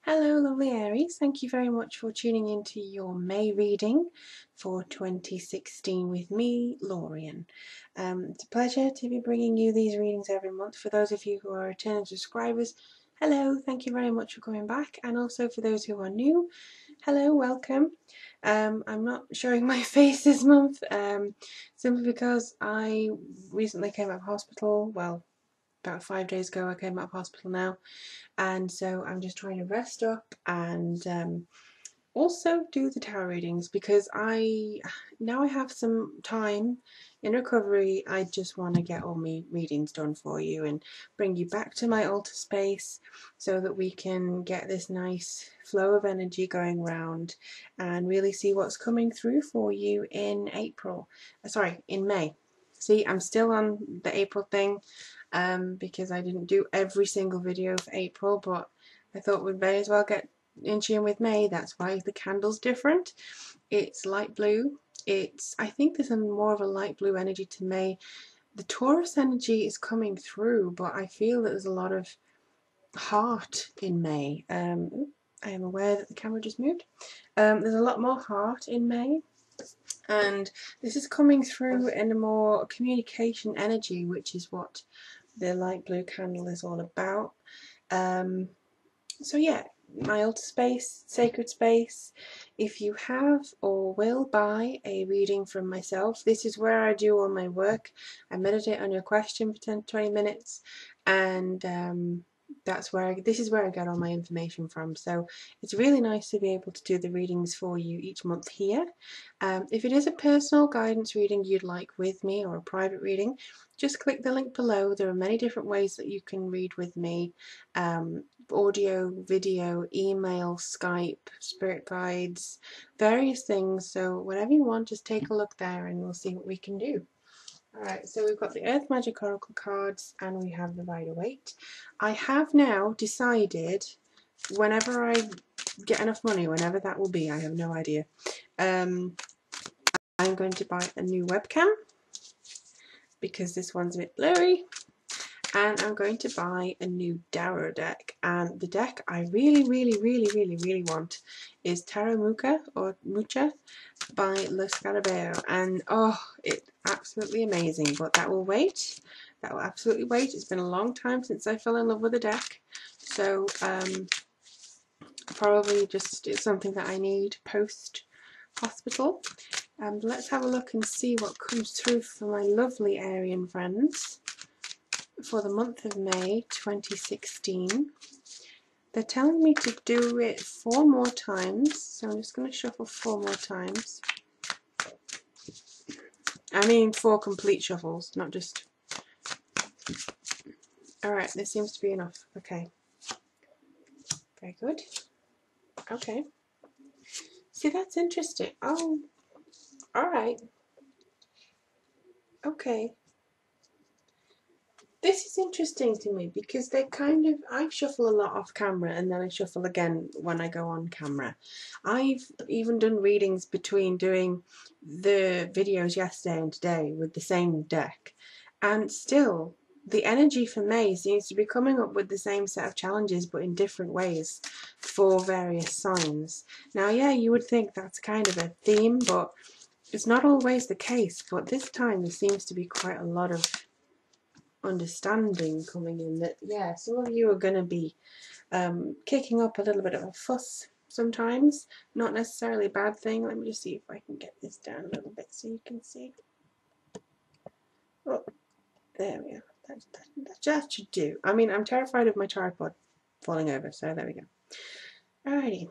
Hello lovely Aries, thank you very much for tuning into your May reading for 2016 with me, Lorien. It's a pleasure to be bringing you these readings every month. For those of you who are returning subscribers, hello, thank you very much for coming back, and also for those who are new, hello, welcome. I'm not showing my face this month simply because I recently came out of hospital. Well, about 5 days ago I came out of hospital now, and so I'm just trying to rest up and also do the tarot readings because now I have some time in recovery. I just want to get all my readings done for you and bring you back to my altar space so that we can get this nice flow of energy going round and really see what's coming through for you in in May. See, I'm still on the April thing because I didn't do every single video for April, but I thought we'd may as well get in tune with May. That's why the candle's different. It's light blue. I think there's more of a light blue energy to May. The Taurus energy is coming through, but I feel that there's a lot of heart in May. I am aware that the camera just moved. There's a lot more heart in May, and this is coming through in a more communication energy, which is what the light blue candle is all about. So yeah, my altar space, sacred space. If you have or will buy a reading from myself, this is where I do all my work. I meditate on your question for 10 to 20 minutes, and this is where I get all my information from. So it's really nice to be able to do the readings for you each month here. If it is a personal guidance reading you'd like with me, or a private reading, just click the link below. There are many different ways that you can read with me. Audio, video, email, Skype, spirit guides, various things. So whatever you want, just take a look there and we'll see what we can do. Alright, so we've got the Earth Magic Oracle cards and we have the Rider-Waite. I have now decided, whenever I get enough money, whenever that will be, I have no idea, I'm going to buy a new webcam because this one's a bit blurry. And I'm going to buy a new tarot deck, and the deck I really want is Tarot Mucha by Le Scarabeo, and oh, it's absolutely amazing. But that will wait. That will absolutely wait. It's been a long time since I fell in love with a deck, so probably just it's something that I need post hospital. Let's have a look and see what comes through for my lovely Aryan friends for the month of May 2016. They're telling me to do it 4 more times, so I'm just going to shuffle 4 more times. I mean 4 complete shuffles, not just... Alright, this seems to be enough. Okay. Very good. Okay. See, that's interesting. Oh, alright. Okay. This is interesting to me because they kind of, I shuffle a lot off camera and then I shuffle again when I go on camera. I've even done readings between doing the videos yesterday and today with the same deck, and still the energy for May seems to be coming up with the same set of challenges but in different ways for various signs. Now yeah, you would think that's kind of a theme, but it's not always the case. But this time there seems to be quite a lot of understanding coming in, that yeah, some of you are going to be kicking up a little bit of a fuss sometimes, not necessarily a bad thing. Let me just see if I can get this down a little bit so you can see. Oh, there we are. That should do. I mean, I'm terrified of my tripod falling over, so there we go. Alrighty.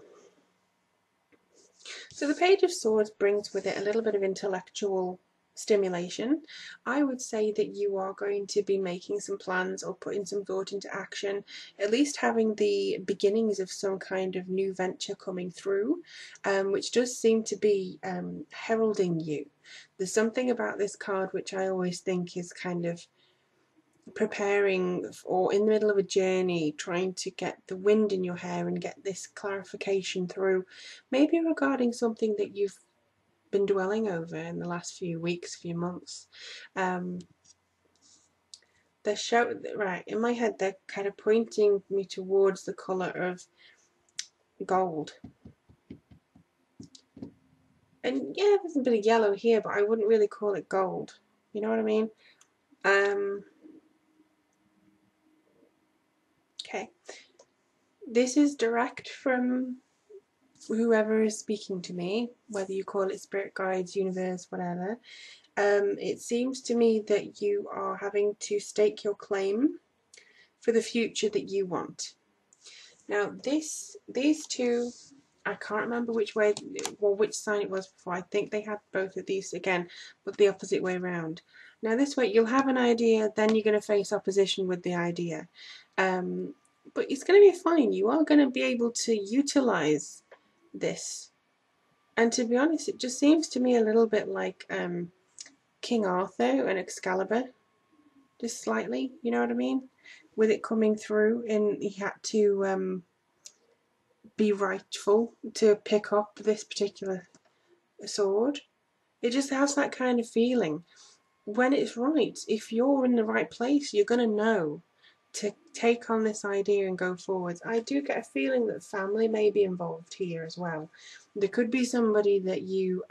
So the Page of Swords brings with it a little bit of intellectual stimulation. I would say that you are going to be making some plans or putting some thought into action, at least having the beginnings of some kind of new venture coming through, which does seem to be heralding you. There's something about this card which I always think is kind of preparing or in the middle of a journey, trying to get the wind in your hair and get this clarification through, maybe regarding something that you've been dwelling over in the last few weeks, few months. Right, in my head they're kind of pointing me towards the colour of gold. And yeah, there's a bit of yellow here, but I wouldn't really call it gold. You know what I mean? Okay. This is direct from whoever is speaking to me, whether you call it spirit guides, universe, whatever. It seems to me that you are having to stake your claim for the future that you want. Now, these two, I can't remember which way or which sign it was before. I think they had both of these again, but the opposite way around. Now, this way you'll have an idea, then you're going to face opposition with the idea. But it's going to be fine. You are going to be able to utilize this. And to be honest, it just seems to me a little bit like King Arthur and Excalibur, just slightly, you know what I mean? With it coming through, and he had to be rightful to pick up this particular sword. It just has that kind of feeling. When it's right, if you're in the right place, you're going to know to take on this idea and go forwards. I do get a feeling that family may be involved here as well. There could be somebody that you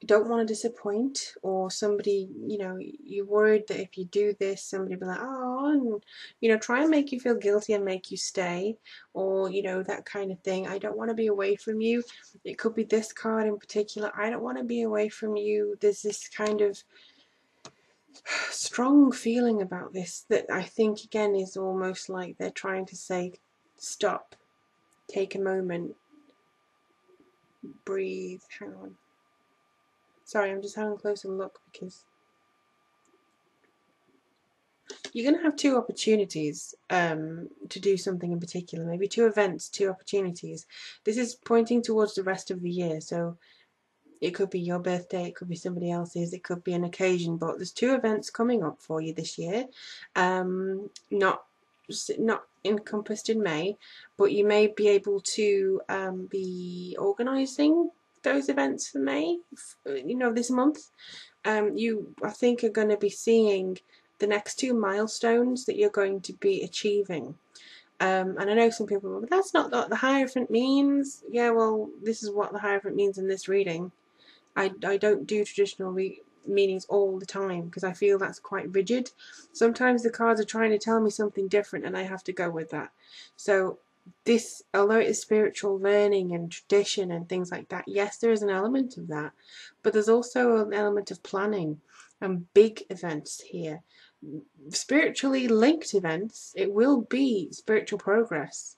don't want to disappoint, or somebody, you know, you're worried that if you do this, somebody will be like, oh, and, you know, try and make you feel guilty and make you stay, or, you know, that kind of thing. I don't want to be away from you. It could be this card in particular. I don't want to be away from you. There's this kind of strong feeling about this that I think, again, is almost like they're trying to say, stop, take a moment, breathe, hang on. Sorry, I'm just having a closer look because you're going to have two opportunities to do something in particular, maybe two events, two opportunities. This is pointing towards the rest of the year, so it could be your birthday, it could be somebody else's, it could be an occasion, but there's two events coming up for you this year, not encompassed in May, but you may be able to be organising those events for May, you know, this month. You, I think, are going to be seeing the next two milestones that you're going to be achieving. And I know some people, but that's not what the Hierophant means. Yeah, well, this is what the Hierophant means in this reading. I don't do traditional meanings all the time because I feel that's quite rigid. Sometimes the cards are trying to tell me something different and I have to go with that. So this, although it is spiritual learning and tradition and things like that, yes, there is an element of that, but there's also an element of planning and big events here. Spiritually linked events, it will be spiritual progress.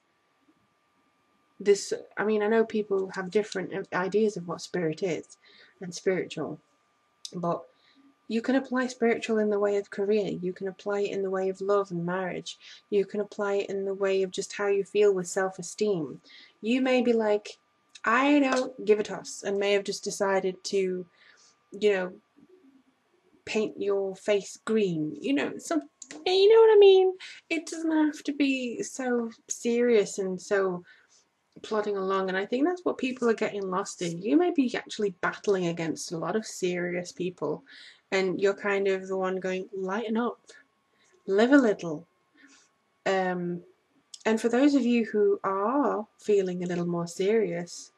This, I mean, I know people have different ideas of what spirit is and spiritual, but you can apply spiritual in the way of career, you can apply it in the way of love and marriage, you can apply it in the way of just how you feel with self-esteem. You may be like, I don't give a toss, and may have just decided to, you know, paint your face green, you know, some, you know what I mean? It doesn't have to be so serious and so plodding along, and I think that's what people are getting lost in. You may be actually battling against a lot of serious people, and you're kind of the one going, lighten up, live a little. And for those of you who are feeling a little more serious,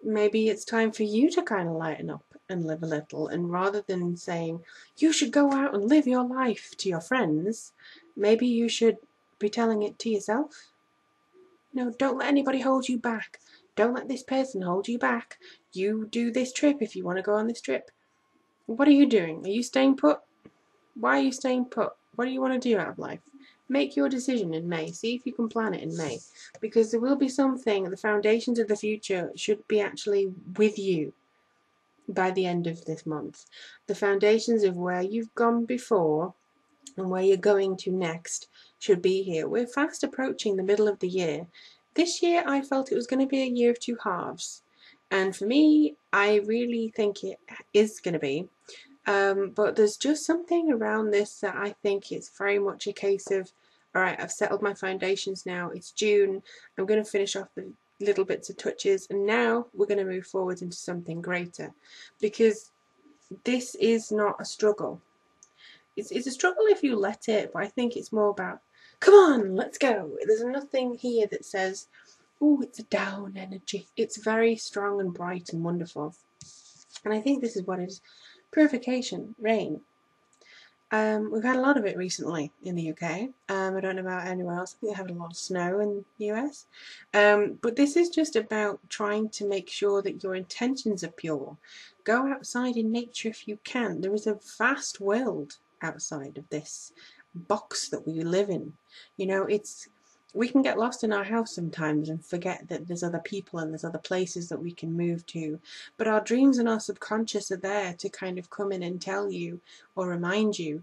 maybe it's time for you to kind of lighten up and live a little, and rather than saying you should go out and live your life to your friends, maybe you should be telling it to yourself. No, don't let anybody hold you back. Don't let this person hold you back. You do this trip if you want to go on this trip. What are you doing? Are you staying put? Why are you staying put? What do you want to do out of life? Make your decision in May. See if you can plan it in May. Because there will be something, the foundations of the future should be actually with you by the end of this month. The foundations of where you've gone before and where you're going to next should be here. We're fast approaching the middle of the year. This year I felt it was going to be a year of two halves, and for me I really think it is going to be, but there's just something around this that I think it's very much a case of, alright, I've settled my foundations now, it's June, I'm going to finish off the little bits of touches, and now we're going to move forward into something greater, because this is not a struggle. It's a struggle if you let it, but I think it's more about Come on, let's go. There's nothing here that says, oh, it's a down energy. It's very strong and bright and wonderful. And I think this is what it is. Purification, rain. We've had a lot of it recently in the UK. I don't know about anywhere else. I think they have a lot of snow in the US. But this is just about trying to make sure that your intentions are pure. Go outside in nature if you can. There is a vast world outside of this box that we live in. You know, we can get lost in our house sometimes and forget that there's other people and there's other places that we can move to. But our dreams and our subconscious are there to kind of come in and tell you or remind you,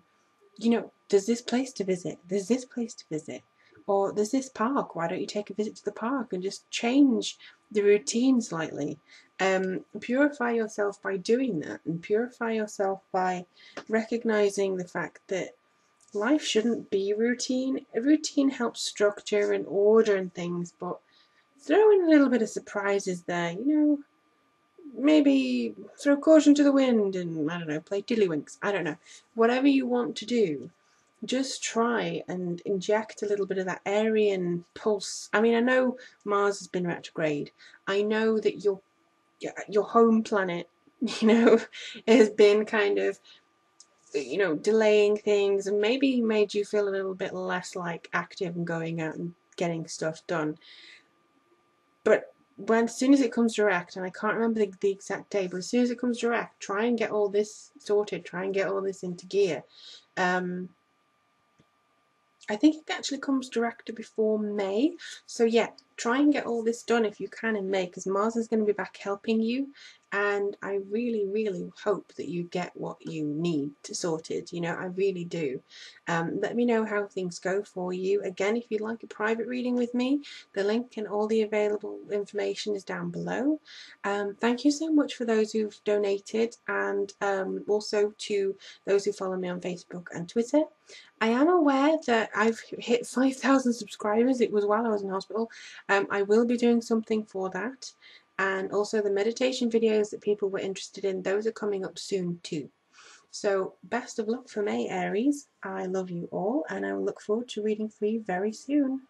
you know, there's this place to visit, there's this place to visit, or there's this park, why don't you take a visit to the park and just change the routine slightly. Purify yourself by doing that, and purify yourself by recognizing the fact that life shouldn't be routine. A routine helps structure and order and things, but throw in a little bit of surprises there, you know. Maybe throw caution to the wind and, I don't know, play tiddlywinks. I don't know. Whatever you want to do, just try and inject a little bit of that Aryan pulse. I mean, I know Mars has been retrograde. I know that your home planet, you know, has been kind of, you know, delaying things and maybe made you feel a little bit less like active and going out and getting stuff done. But as soon as it comes direct, and I can't remember the exact day, but as soon as it comes direct, try and get all this sorted, try and get all this into gear. I think it actually comes direct before May. So yeah, try and get all this done if you can in May, because Mars is going to be back helping you. And I really, really hope that you get what you need to sorted. You know, I really do. Let me know how things go for you. Again, if you'd like a private reading with me, the link and all the available information is down below. Thank you so much for those who've donated, and also to those who follow me on Facebook and Twitter. I am aware that I've hit 5,000 subscribers. It was while I was in hospital. I will be doing something for that. And also the meditation videos that people were interested in, those are coming up soon too. So best of luck for May, Aries. I love you all, and I will look forward to reading for you very soon.